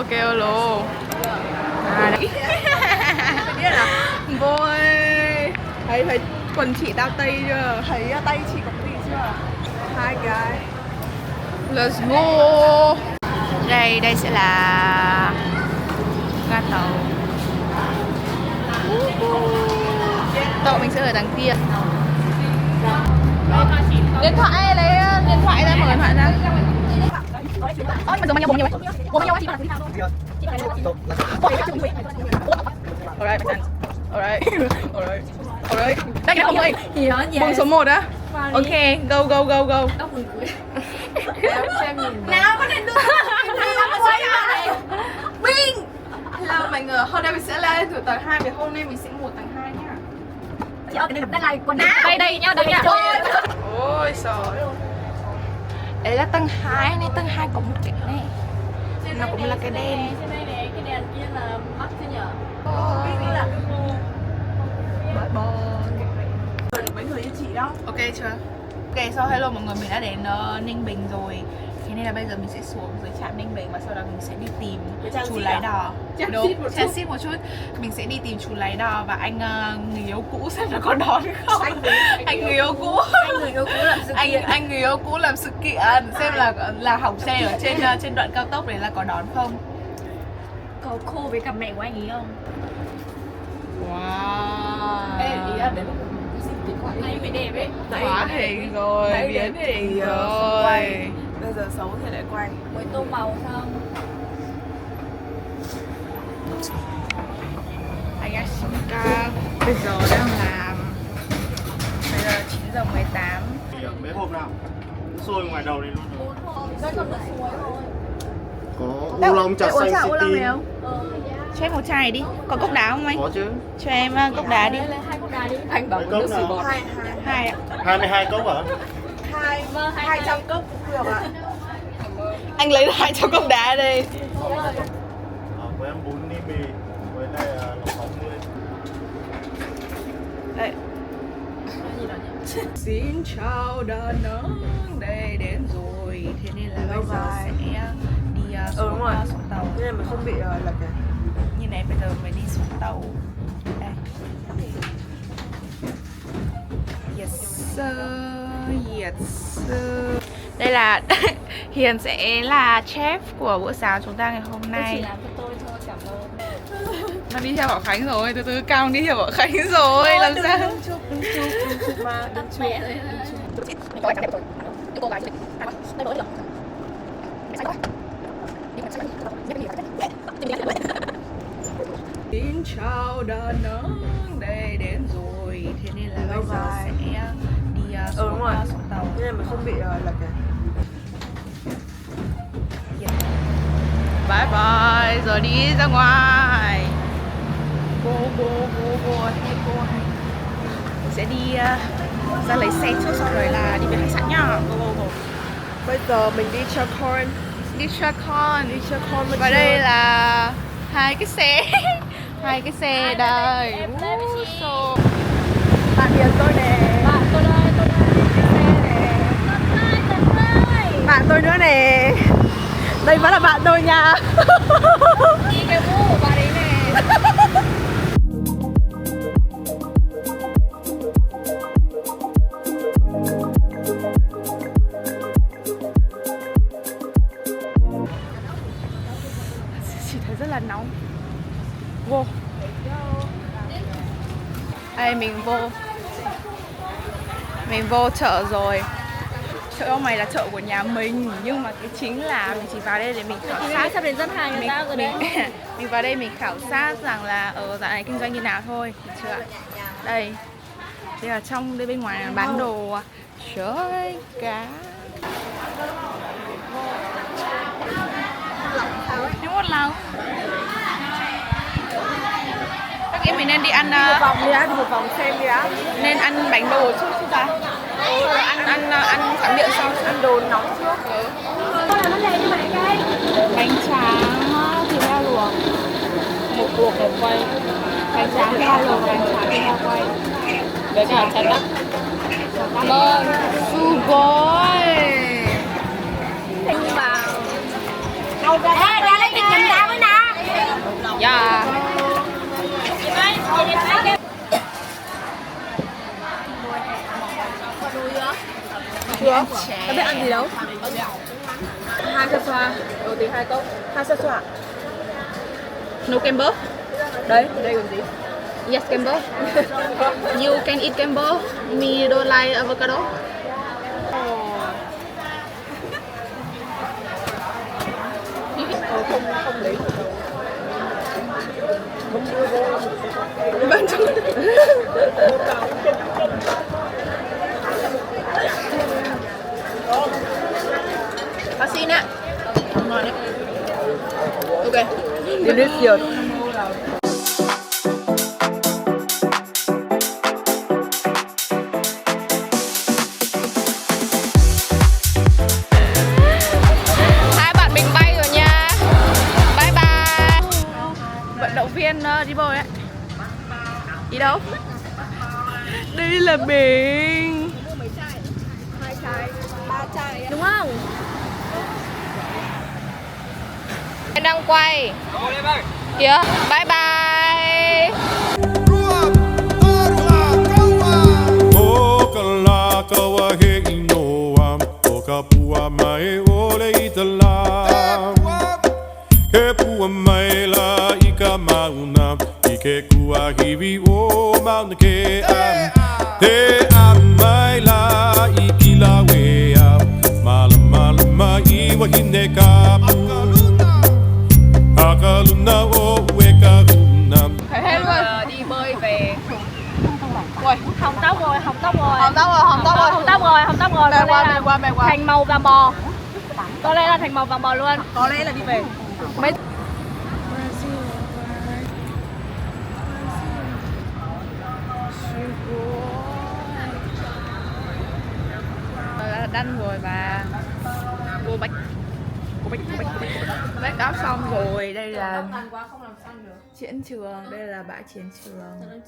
kêu luôn. À đấy. Biết là vui. Thấy quần chị tao tây chưa? Thấy tay chị có gì chưa? Hai cái. Let's go. Đây sẽ là ga tàu. Tàu mình sẽ ở đằng kia. Điện thoại, lấy điện thoại ra, mở điện thoại ra. Ôi mà giờ bao nhiêu vậy? Bao nhiêu chị bạn? Alright, alright. Alright. Đây cái ông ơi. Bông số 1 á. Ok, go. Nào có nên đưa. Bing. Hello mọi người, hôm nay mình sẽ lên từ tầng 2 vì hôm nay mình sẽ ngủ tầng 2 nhá. Chị ơi, cái này là quần áo. Đây nhá, đây nhá. Ôi trời. Đấy là tầng 2 này, tầng 2 có một cái này. Nó cũng là cái đèn. Trên đây này, cái đèn kia là mắt chứ nhở? Mấy người như chị đó. Ok chưa? Ok, so hello mọi người, mình đã đến Ninh Bình rồi. Thế nên là bây giờ mình sẽ xuống dưới trạm Ninh Bình và sau đó mình sẽ đi tìm chú lái đò. Đúng, transit một chút. Mình sẽ đi tìm chú lái đò và anh người yêu cũ xem nó có đón không. Anh người yêu cũ. Anh người yêu cũ làm sự kiện. Anh người yêu cũ làm sự kiện xem là hỏng xe ở trên đoạn cao tốc đấy là có đón không. Có cô với cả mẹ của anh ấy không? Wow. Ê, ý là đấy là cái gì kết quả Anh phải đẹp ấy. Hóa hình rồi, biến hình rồi. Bây giờ xấu thì lại quay. Với tô màu xong. Ayashika bây giờ đang làm. Bây giờ 9:18. Mấy hộp nào? Xôi ngoài đầu này luôn rồi. Tôi còn nước suối rồi. Có u long trà xanh city. Cho em một chai này đi. Có cốc đá không anh? Có chứ. Cho em cốc đá đi. Lấy 2 cốc đá đi. Anh bảo Mấy nước cốc xì nào? bọt. Hai ạ. 22 cốc hả? 200 cốc cũng được ạ. Anh lấy lại cho cốc đá đây. Với em bún ni mì với lại lẩu bóng nữa. Đây. Xin chào Đà Nẵng, đây đến rồi. Thế nên là bây giờ sẽ đi xuống tàu. Thế nên mình không bị lật này. Như này bây giờ mới đi xuống tàu. Đây. Yes sir, yes sir. Đây là Hiền sẽ là chef của bữa sáng chúng ta ngày hôm Tôi nay. chỉ làm cho tôi thôi, cảm ơn. Nó đi theo Bảo Khánh rồi, từ từ Cao đi theo Bảo Khánh rồi, làm sao? Đừng chụp mà, đừng chụp. Mẹ rồi. Có đẹp rồi. Cái cô gái đây mới được. Xin chào Đà Nẵng, đây đến rồi. Thế nên là bây giờ sẽ đi xuống tàu. Thế nên mình không bị lật này. Bye bye, giờ đi ra ngoài. Go. Hey, go. Mình sẽ đi ra lấy xe trước sau rồi là đi về khách sạn nhá. Go. Bây giờ mình đi chơi corn. Đi chơi con. Và Và đây là hai cái xe. Hai cái xe đây. Em đây với chị. bạn Hiền tôi nè. Bạn tôi đây. Bạn tôi nữa nè. Đây vẫn là bạn tôi nha. Đi cái mũ của bạn ấy nè. Chỉ thấy rất là nóng. Vô. Đây mình vô chợ rồi. Chợ ông này là chợ của nhà mình, nhưng mà cái chính là mình chỉ vào đây để mình khảo sát. Sắp đến dân hàng người ta rồi đấy. Mình vào đây mình khảo sát rằng là ở dạo này kinh doanh như nào thôi, được chưa ạ? Đây là trong đây, bên ngoài là bán đồ trời cá. Nhưng một lòng các em mình nên đi ăn Một vòng đi á, một vòng xem đi á. nên ăn bánh đồ trước chứ ta. Ăn tráng miệng sau, Ăn đồ nóng trước. Bánh tráng thịt heo luộc, một luộc một quay, bánh tráng thịt heo luộc, bánh tráng thịt heo quay với cả chả tắc. Vâng, su gói. Ê, ra lấy tiền giùm tao với Dạ. Chưa? Có biết ăn gì đâu? Hai sa xoa. Đầu tiên hai cốc. Hai sa xoa. No camber. Đấy, đây còn gì? Yes, camber. You can eat camber. Me don't like avocado. Không đấy. Bên trong. Bác xin ạ. Ngon đấy. Ok. Delicious. Hai bạn mình bay rồi nha. Bye bye. Vận động viên đi bơi ấy. Đi đâu? Đây là mình. Đúng không? Em đang quay. Kìa. Bye bye. Okala kawahe inoa, okapua mai ole itala. Ke pua mai la ika mauna, ike kua hivi o mauna ke am. Te am mai la ikila wea, malam malam mai wa hineka pu. Akaluna o wekaruna. Phải hết luôn. Đi bơi về. Ui. Hồng tóc rồi, hồng tóc rồi. Hồng tóc rồi, hồng tóc rồi. Hồng tóc rồi, hồng tóc rồi. Bè qua, bè qua. Thành màu vàng bò. Có lẽ là thành màu vàng bò luôn. Có lẽ là đi về. Mấy đanh rồi và cô bách bách áp xong rồi. Đây là Chiến Trường, đây là bãi Chiến Trường.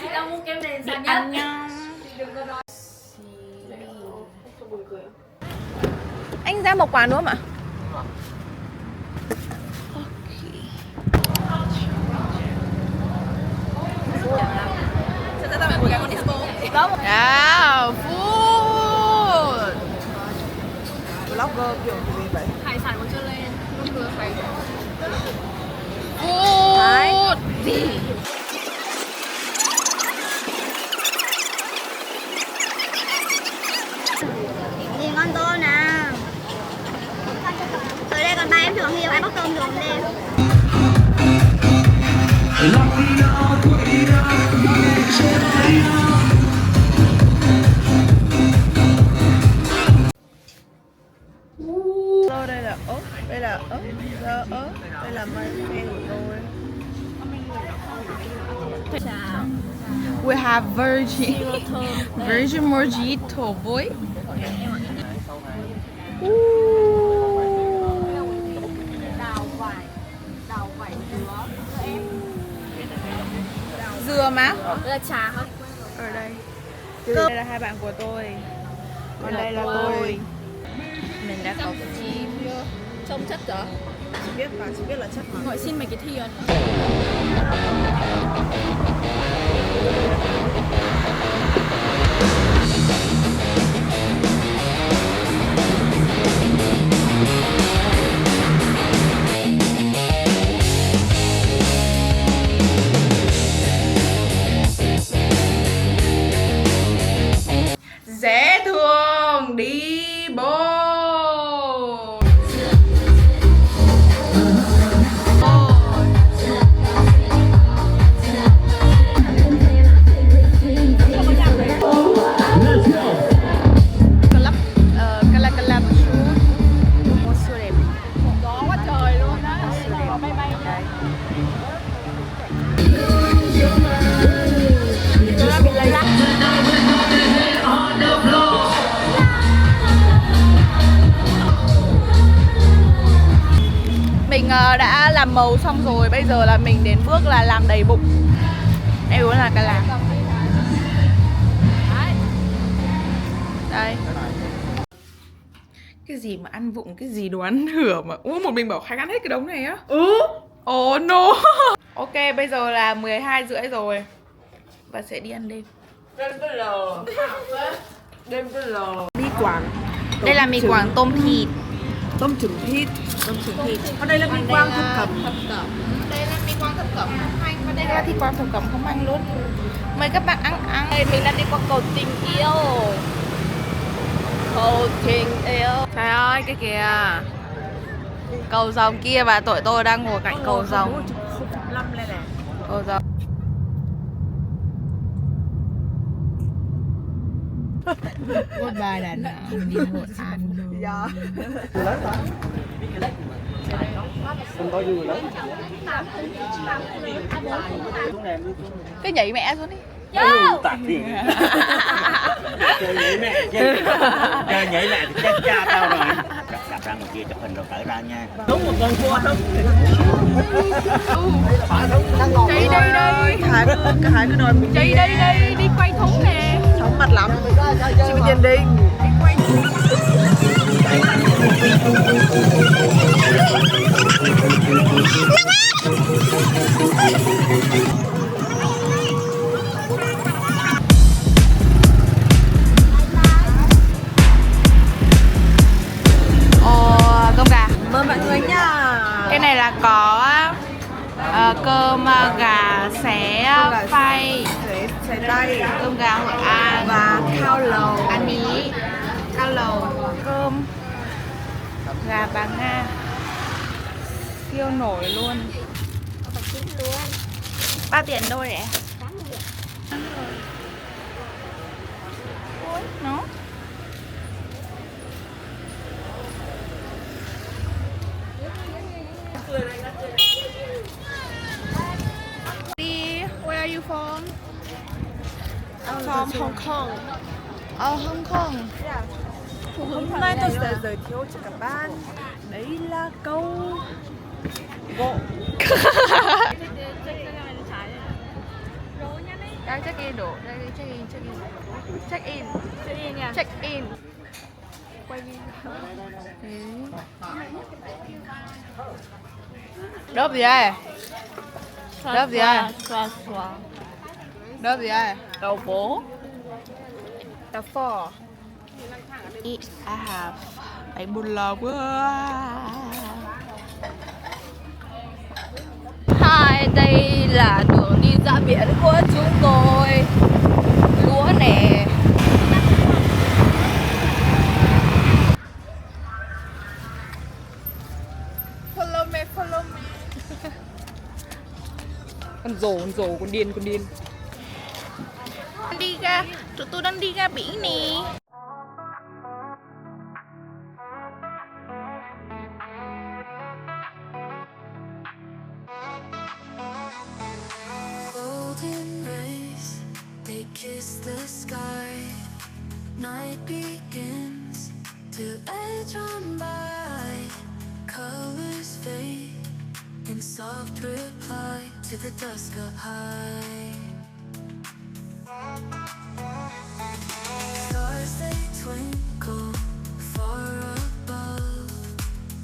Chị đang mua kem nền sàn Ăn nhất. nhau. Anh ra một quán nữa mà. Wow, food. Vlogger kiểu gì vậy? Hải sản còn chưa lên. Lúc vừa phải. Food. Gì? Nhìn con tôm nè. Tới đây còn ba em thưởng thì em bóc tôm rồi đi. Đây là ớt, đây là ớt, đây là mai phen của tôi. We have virgin mojito boy. Dừa má. Đây là trà hả? Ở đây. Đây là hai bạn của tôi. Còn đây là tôi. Mình đã có chim chưa? Trông chất rồi. Chị biết là chất mà. Gọi xin mấy cái thiền. Dễ thương đi bộ. Cala một chút. Một siêu đẹp. Gió quá trời luôn á. Gió bay bay. Nó bị lấy lắc. Mình đã làm màu xong rồi, bây giờ là mình đến bước là làm đầy bụng. Đây cũng là cala. Đây. Cái gì mà ăn vụng, cái gì đồ ăn thừa mà. Ủa một mình bảo Khánh ăn hết cái đống này á. Oh no. Ok, bây giờ là 12:30 rồi và sẽ đi ăn đêm. Mì Quảng. Đây là mì Quảng tôm thịt. Tôm trứng thịt. Còn đây là mì Quảng thập cẩm. Đây là mì Quảng thập cẩm không anh, và đây là thịt Quảng thập cẩm không anh luôn. Mời các bạn ăn. Đây mình đang đi qua cầu tình yêu. Cầu tình yêu. Trời ơi, cái kìa. Cầu rồng kia và tụi tôi đang ngồi cạnh cầu rồng. 05 này nè. Cầu rồng. Một bài Đà Nẵng đi Hội An. Dạ. Cái nhảy mẹ xuống đi. Tạc gì chơi nhảy mẹ chơi nhảy mẹ thì chết cha tao rồi. Đặt ra ngoài kia chụp hình rồi cởi ra nha. Đúng một con cua không? Chạy đây đây. Cả hai cái đôi mình Chạy đây đây, đi quay thúng nè. chóng mặt lắm. Chị Minh Tiền đi. Cơm gà. Mời mọi người nha. Cái này là có cơm gà xé phay, Xẻ tay cơm gà Hội An và khao lầu. ăn ý, cao lầu, cơm gà Bà Nga siêu nổi luôn. Bao tiền đôi đấy? Ôi, nó đi. Where are you from? From Hong Kong. Hong Kong. Hôm nay tôi sẽ giới thiệu cho các bạn. Đấy là câu gỗ. Đang check in đủ. Đây check in, check in. Check in. Check in nha. Check in. Quay đi. Đớp gì đây? Đớp gì đây? Xoa xoa. Đớp gì đây? Đậu phố. The four. I have bánh bún lọc. Hai, đây là đường đi ra biển của chúng tôi. Lúa nè. Follow me, follow me. Con rổ, con điên. Đi ra, tụi tôi đang đi ra biển nè. Golden rays, they kiss the sky. Night begins to edge on by. Colors fade in soft reply to the dusk up high. Stars they twinkle far above.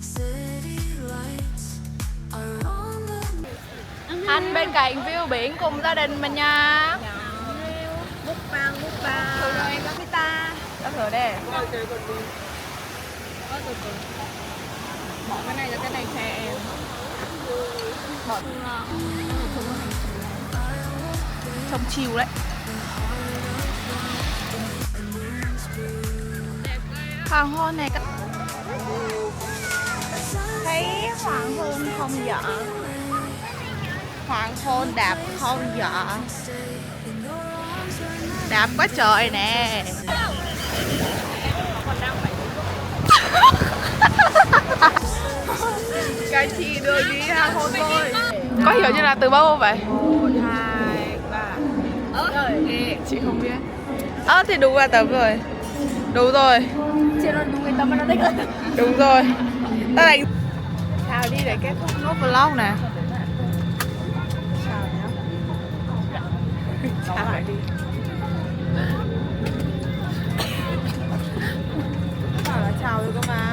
City lights are on the Anh bên cạnh view biển cùng gia đình mình nha. Múc bang. Rồi rồi em có cái ta. Có thử đây. Bỏ cái này cho cái này xe em. Trông chill đấy. Hoàng hôn này thấy hoàng hôn không dở. Hoàng hôn đạp không dở. Đạp quá trời nè. Cái chị đưa đi hoàng hôn thôi. Có hiểu như là từ bao vậy? 1, 2, 3. Chị không biết. Thì đúng là tấm rồi. Đúng rồi. Chị nói đúng người ta mà nó thích. Đúng rồi. Ta đánh chào đi để kết thúc nốt vlog nè. Chào lại đi. Bảo là chào rồi cơ mà.